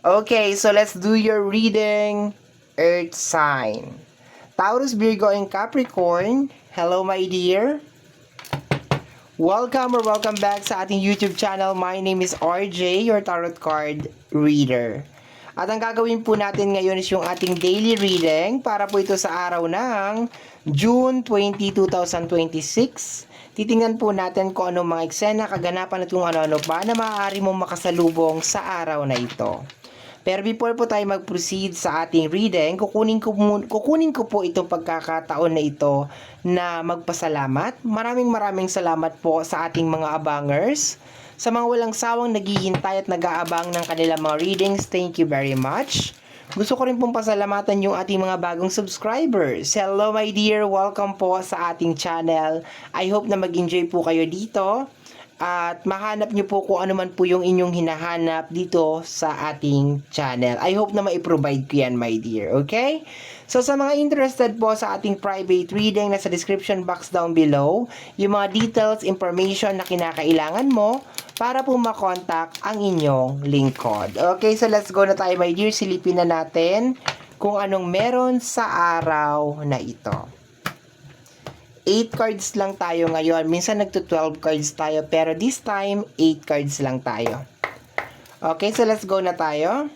Okay, so let's do your reading. Earth sign. Taurus, Virgo, and Capricorn. Hello, my dear. Welcome back sa ating YouTube channel. My name is RJ, your tarot card reader. At ang gagawin po natin ngayon is yung ating daily reading para po ito sa araw ng June 20, 2026. Titingnan po natin kung anong mga eksena, kaganapan at kung ano-ano pa na maaari mong makasalubong sa araw na ito. Pero before po tayo mag-proceed sa ating reading, kukunin ko po itong pagkakataon na ito na magpasalamat. Maraming salamat po sa ating mga abangers, sa mga walang sawang naghihintay at nag-aabang ng kanilang mga readings. Thank you very much. Gusto ko rin pong pasalamatan yung ating mga bagong subscribers. Hello my dear, welcome po sa ating channel. I hope na mag-enjoy po kayo dito. At mahanap nyo po kung ano man po yung inyong hinahanap dito sa ating channel. I hope na mai-provide ko yan, my dear. Okay? So, sa mga interested po sa ating private reading, nasa description box down below, yung mga details, information na kinakailangan mo para po makontak ang inyong lingkod. Okay? So, let's go na tayo, my dear. Silipin na natin kung anong meron sa araw na ito. 8 cards lang tayo ngayon. Minsan nagto-12 cards tayo, pero this time 8 cards lang tayo. Okay, so let's go na tayo.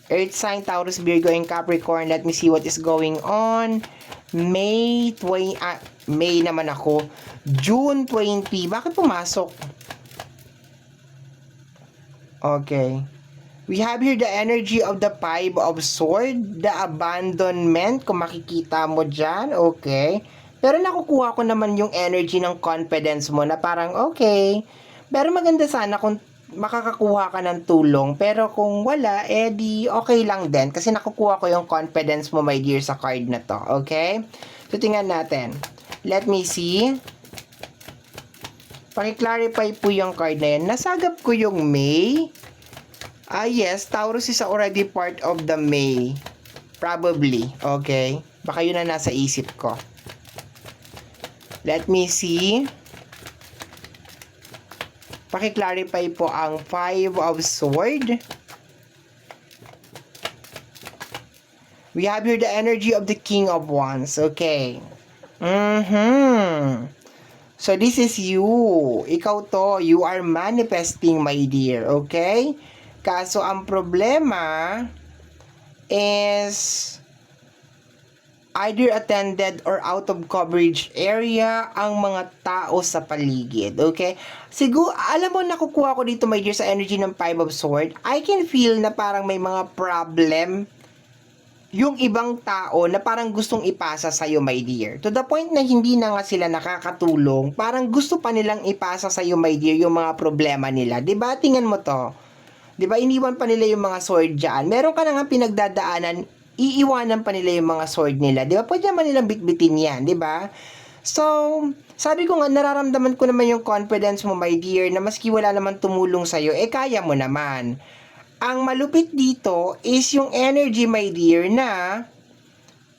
Earth sign, Taurus, Virgo, and Capricorn. Let me see what is going on. May naman ako. June 20. Bakit pumasok? Okay. We have here the energy of the Five of Swords, the abandonment, kung makikita mo dyan. Okay. Pero nakukuha ko naman yung energy ng confidence mo na parang okay. Pero maganda sana kung makakakuha ka ng tulong. Pero kung wala, di okay lang din. Kasi nakukuha ko yung confidence mo, my dear, sa card na to. Okay? So, tingnan natin. Let me see. Paki-clarify po yung card na yan. Nasagap ko yung May. Yes. Taurus is already part of the May. Probably. Okay? Baka yun na nasa isip ko. Let me see. Paki-clarify po ang Five of Swords. We have here the energy of the King of Wands. Okay. So, this is you. Ikaw to. You are manifesting, my dear. Okay? Kaso, ang problema is either attended or out of coverage area ang mga tao sa paligid. Okay? Siguro, alam mo, nakukuha ko dito, my dear, sa energy ng Five of Swords. I can feel na parang may mga problem yung ibang tao na parang gustong ipasa sa'yo, my dear. To the point na hindi na nga sila nakakatulong, parang gusto pa nilang ipasa sa'yo, my dear, yung mga problema nila. Diba? Tingnan mo to. Diba? Iniwan pa nila yung mga sword dyan. Meron ka na nga pinagdadaanan, iiwanan pa nila yung mga sword nila. Di ba? Pwede naman nilang bitbitin yan. Di ba? So, sabi ko nga, nararamdaman ko naman yung confidence mo, my dear, na maski wala naman tumulong sa'yo, kaya mo naman. Ang malupit dito is yung energy, my dear, na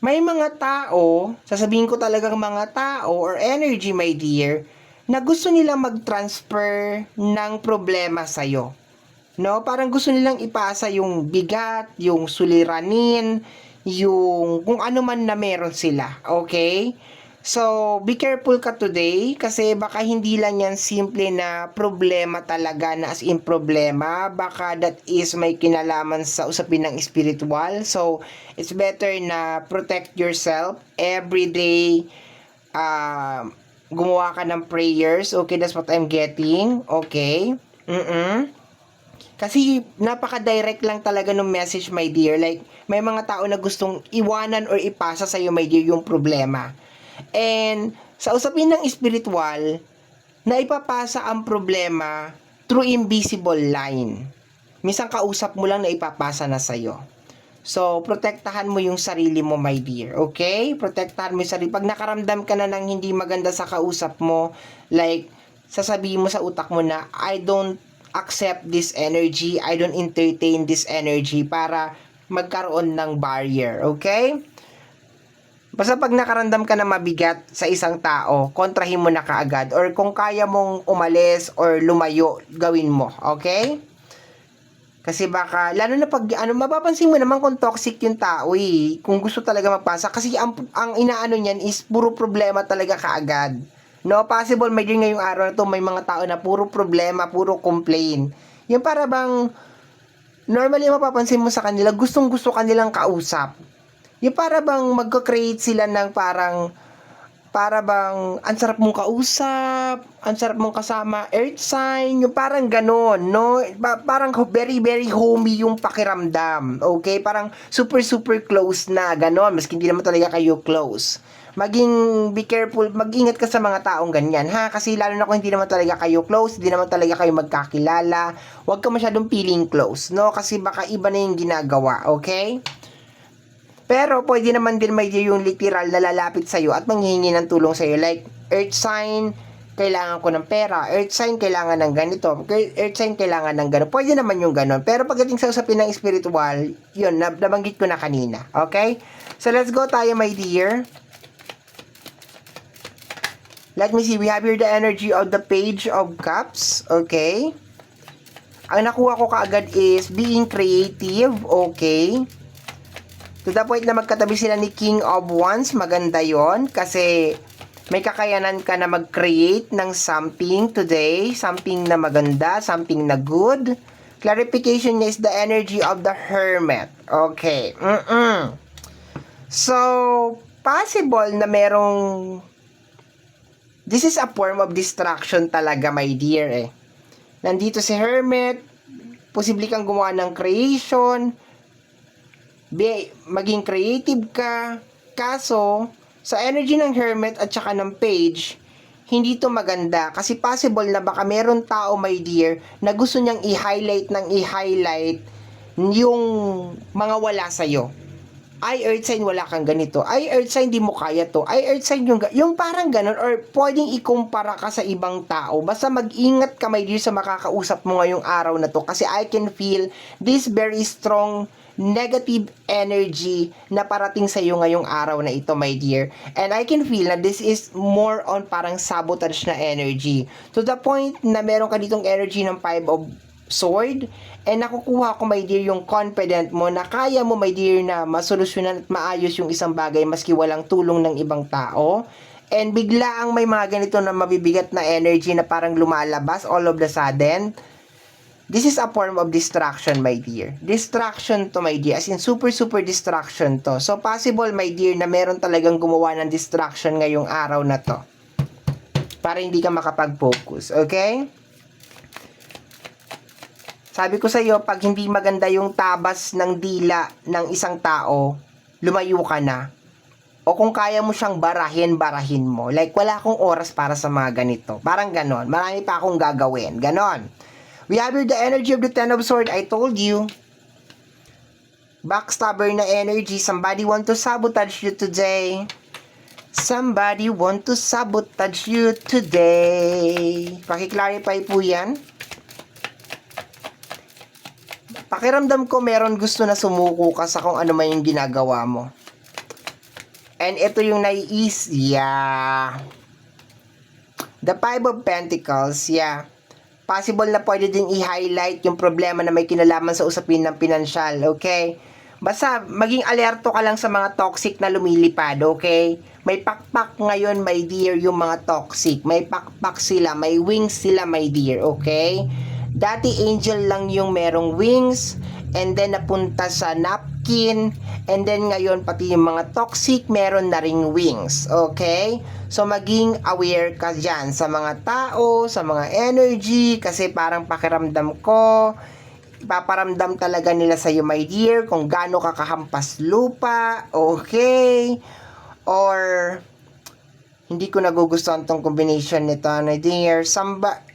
may mga tao, sasabihin ko talagang mga tao or energy, my dear, na gusto nilang mag-transfer ng problema sa'yo. No, parang gusto nilang ipasa yung bigat, yung suliranin, yung kung ano man na meron sila. Okay? So, be careful ka today kasi baka hindi lang yan simple na problema talaga na as in problema. Baka that is may kinalaman sa usapin ng spiritual. So, it's better na protect yourself every day. Gumawa ka ng prayers. Okay, that's what I'm getting. Okay? Kasi napaka-direct lang talaga ng message, my dear. Like, may mga tao na gustong iwanan or ipasa sa'yo, my dear, yung problema. And sa usapin ng spiritual, na ipapasa ang problema through invisible line. Minsan kausap mo lang na ipapasa na sa'yo. So, protektahan mo yung sarili mo, my dear. Okay? Protektahan mo yung sarili. Pag nakaramdam ka na ng hindi maganda sa kausap mo, like, sasabihin mo sa utak mo na, I don't accept this energy, I don't entertain this energy para magkaroon ng barrier, okay? Basta pag nakaramdam ka na mabigat sa isang tao, kontrahin mo na kaagad or kung kaya mong umalis or lumayo, gawin mo, okay? Kasi baka, lalo na pag, mapapansin mo naman kung toxic yung tao eh. Kung gusto talaga magpasa. Kasi ang inaano niyan is puro problema talaga kaagad. No, possible may din ngayong araw na to may mga tao na puro problema, puro complain. Yung para bang, normally mapapansin mo sa kanila, gustong gusto kanilang kausap. Yung para bang magko-create sila ng para bang ang sarap mong kausap, ang sarap mong kasama, earth sign, yung parang ganon, no? Parang very, very homey yung pakiramdam, okay? Parang super, super close na, ganon, maski hindi naman talaga kayo close. Be careful, mag-ingat ka sa mga taong ganyan, ha? Kasi lalo na kung hindi naman talaga kayo close, hindi naman talaga kayo magkakilala, huwag ka masyadong feeling close, no? Kasi baka iba na yung ginagawa, okay? Pero pwede naman din may yung literal na lalapit sa'yo at manghihingi ng tulong sa'yo. Like, earth sign, kailangan ko ng pera. Earth sign, kailangan ng ganito. Earth sign, kailangan ng gano'n. Pwede naman yung gano'n. Pero pagdating sa usapin ng spiritual, yun, nabanggit ko na kanina. Okay? So, let's go tayo, my dear. Let me see. We have here the energy of the Page of Cups. Okay? Ang nakuha ko kaagad is being creative. Okay? To the point na magkatabi sila ni King of Wands, maganda yon kasi may kakayanan ka na mag-create ng something today, something na maganda, something na good. Clarification niya is the energy of the Hermit. Okay. So, possible na merong this is a form of distraction talaga, my dear eh. Nandito si Hermit, posible kang gumawa ng creation, maging creative ka, kaso sa energy ng Hermit at saka ng Page, hindi to maganda kasi possible na baka meron tao, my dear, na gusto niyang i-highlight yung mga wala sa'yo. Ay, earth sign, wala kang ganito. Ay, earth sign, di mo kaya to. Ay, earth sign, yung parang ganun, or pwedeng ikumpara ka sa ibang tao. Basta mag-ingat ka, my dear, sa makakausap mo ngayong araw na to kasi I can feel this very strong negative energy na parating sa iyo ngayong araw na ito, my dear. And I can feel na this is more on parang sabotage na energy. To the point na meron ka ditong energy ng 5 of Sword, and nakukuha ko, my dear, yung confident mo na kaya mo, my dear, na masolusyonan at maayos yung isang bagay maski walang tulong ng ibang tao. And bigla ang may mga ganito na mabibigat na energy na parang lumalabas all of the sudden. This is a form of distraction, my dear. Distraction to, my dear. As in, super, super distraction to. So, possible, my dear, na meron talagang gumawa ng distraction ngayong araw na to. Para hindi ka makapag-focus. Okay? Sabi ko sa iyo, pag hindi maganda yung tabas ng dila ng isang tao, lumayo ka na. O kung kaya mo siyang barahin mo. Like, wala akong oras para sa mga ganito. Parang ganon. Marami pa akong gagawin. Ganon. We have here the energy of the Ten of Swords. I told you. Backstabber na energy. Somebody want to sabotage you today. Somebody want to sabotage you today. Paki-clarify po yan. Pakiramdam ko meron gusto na sumuko ka sa kung ano man yung ginagawa mo. And ito yung naiis. Yeah. The Five of Pentacles. Yeah. Possible na pwede din i-highlight yung problema na may kinalaman sa usapin ng pinansyal, okay? Basta maging alerto ka lang sa mga toxic na lumilipad, okay? May pakpak ngayon, my dear, yung mga toxic. May pakpak sila, may wings sila, my dear, okay? Dati angel lang yung merong wings, and then napunta sa napkin, and then ngayon pati yung mga toxic meron na ring wings, okay? So maging aware ka dyan sa mga tao, sa mga energy, kasi parang pakiramdam ko, ipaparamdam talaga nila sa iyo, my dear, kung gaano ka kahampas lupa, okay? Or hindi ko nagugustuhan tong combination nito, my dear.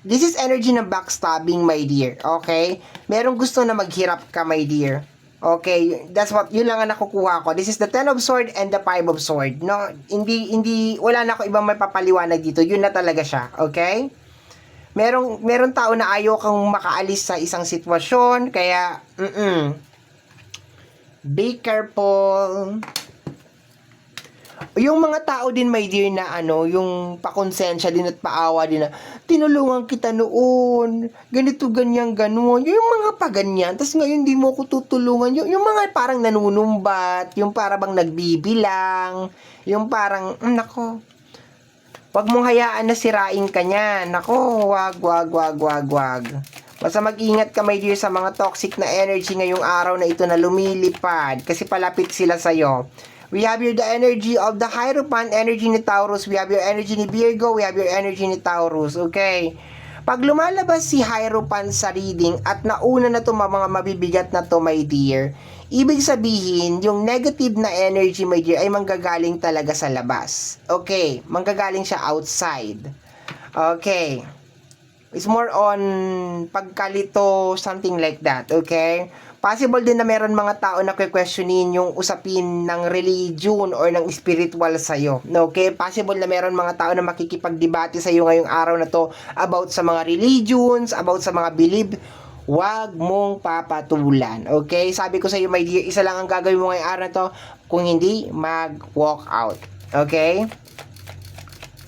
This is energy ng backstabbing, my dear, okay? Merong gusto na maghirap ka, my dear. Okay, yun lang ang nakukuha ko. This is the Ten of Swords and the Five of Swords. No, wala na ako ibang may papaliwanag dito. Yun na talaga siya, okay? Merong tao na ayaw kang makaalis sa isang sitwasyon, kaya, be careful. Yung mga tao din, my dear, na yung pakonsensya din at paawa din na, tinulungan kita noon, ganito, ganyan, ganon. Yung mga paganyan, tapos ngayon di mo ako tutulungan. Yung mga parang nanunumbat, yung parang bang nagbibilang, yung parang, nako, wag mong hayaan na sirain ka niyan. Nako, wag. Basta mag-ingat ka, my dear, sa mga toxic na energy ngayong araw na ito na lumilipad kasi palapit sila sa'yo. We have here the energy of the Hierophant, energy ni Taurus. We have your energy ni Virgo. We have your energy ni Taurus. Okay? Pag lumalabas si Hierophant sa reading at nauna na to mga mabibigat na to, my dear, ibig sabihin, yung negative na energy, my dear, ay manggagaling talaga sa labas. Okay? Manggagaling siya outside. Okay? It's more on pagkalito, something like that. Okay? Possible din na meron mga tao na questionin yung usapin ng religion or ng spiritual sa'yo. Okay? Possible na meron mga tao na makikipagdebate sa'yo ngayong araw na to about sa mga religions, about sa mga belief. Huwag mong papatulan. Okay? Sabi ko sa'yo, my dear, isa lang ang gagawin mo ngayong araw na to. Kung hindi, mag-walk out. Okay?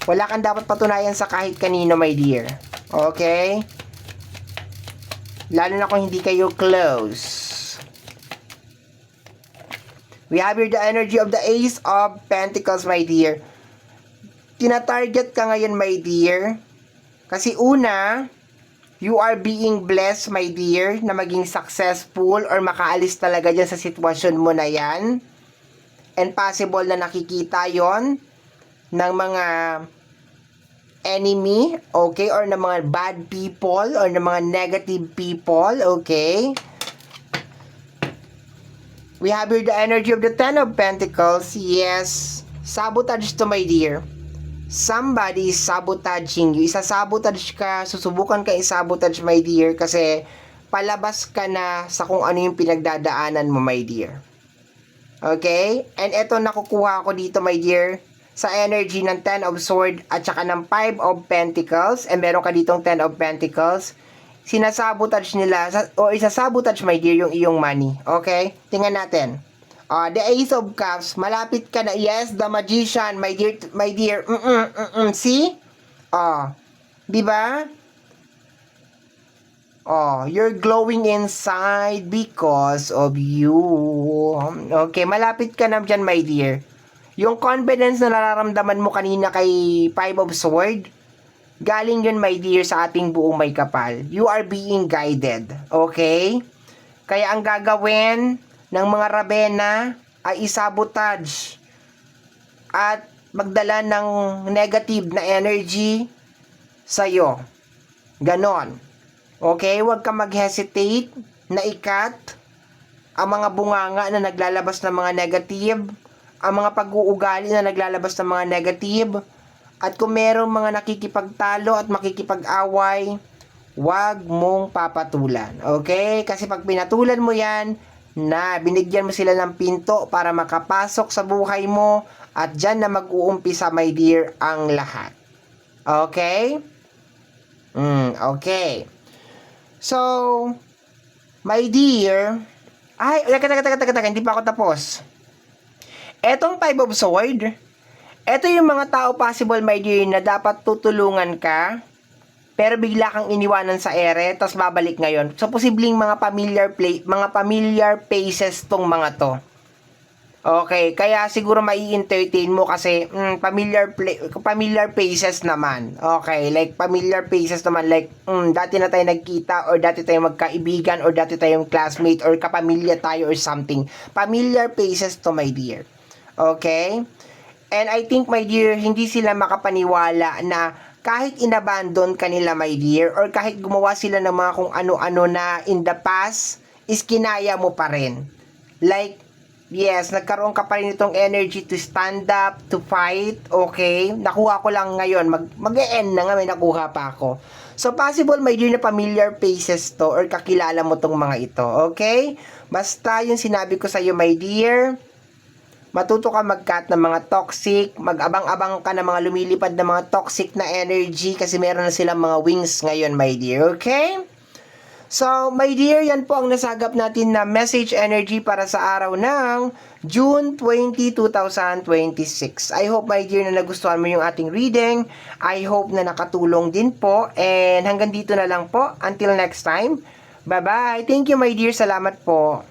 Wala kang dapat patunayan sa kahit kanino, my dear. Okay? Lalo na kung hindi kayo close. We have here the energy of the Ace of Pentacles, my dear. Tina-target ka ngayon, my dear. Kasi una, you are being blessed, my dear, na maging successful or makaalis talaga dyan sa sitwasyon mo na yan. And possible na nakikita yon ng mga enemy, okay, or ng mga bad people, or ng mga negative people, okay? We have here the energy of the Ten of Pentacles. Yes, sabotage to, my dear. Somebody is sabotaging you. Isasabotage ka, susubukan ka isabotage, my dear, kasi palabas ka na sa kung ano yung pinagdadaanan mo, my dear. Okay? And eto nakukuha ko dito, my dear, sa energy ng Ten of Swords at saka ng Five of Pentacles, and meron ka ditong Ten of Pentacles, sinasabotage nila, o isasabotage, my dear, yung iyong money. Okay? Tingnan natin. The Ace of Cups, malapit ka na. Yes, the Magician, my dear. See? Di ba? You're glowing inside because of you. Okay, malapit ka na dyan, my dear. Yung confidence na nararamdaman mo kanina kay Five of Swords, galing yun, my dear, sa ating buong may kapal. You are being guided. Okay? Kaya ang gagawin ng mga Ravenna ay isabotage at magdala ng negative na energy sa'yo. Ganon. Okay? Huwag ka mag-hesitate na ikat ang mga bunganga na naglalabas ng mga negative, ang mga pag-uugali na naglalabas ng mga negative, at kung merong mga nakikipagtalo at makikipag-away, huwag mong papatulan. Okay? Kasi pag pinatulan mo yan, na binigyan mo sila ng pinto para makapasok sa buhay mo, at dyan na mag-uumpisa, my dear, ang lahat. Okay? Okay. So, my dear, teka, hindi pa ako tapos. Etong Five of Swords, eto yung mga tao possible, my dear, na dapat tutulungan ka, pero bigla kang iniwanan sa ere, tapos babalik ngayon. So, posibleng mga familiar faces tong mga to. Okay, kaya siguro mai-entertain mo kasi familiar faces naman. Okay, like familiar faces naman, like dati na tayo nagkita, or dati tayo magkaibigan, or dati tayong classmate, or kapamilya tayo, or something. Familiar faces to, my dear. Okay? And I think, my dear, hindi sila makapaniwala na kahit inabandon kanila, my dear, or kahit gumawa sila ng mga kung ano-ano na in the past, is kinaya mo pa rin. Like, yes, nagkaroon ka pa rin itong energy to stand up, to fight, okay? Nakuha ko lang ngayon, mag-e-end na nga, may nakuha pa ako. So, possible, my dear, na familiar faces to, or kakilala mo tong mga ito, okay? Basta yung sinabi ko sa iyo, my dear, matuto ka mag-cut ng mga toxic, mag-abang-abang ka ng mga lumilipad na mga toxic na energy kasi meron na silang mga wings ngayon, my dear, okay? So, my dear, yan po ang nasagap natin na message energy para sa araw ng June 20, 2026. I hope, my dear, na nagustuhan mo yung ating reading. I hope na nakatulong din po. And hanggang dito na lang po. Until next time. Bye-bye. Thank you, my dear. Salamat po.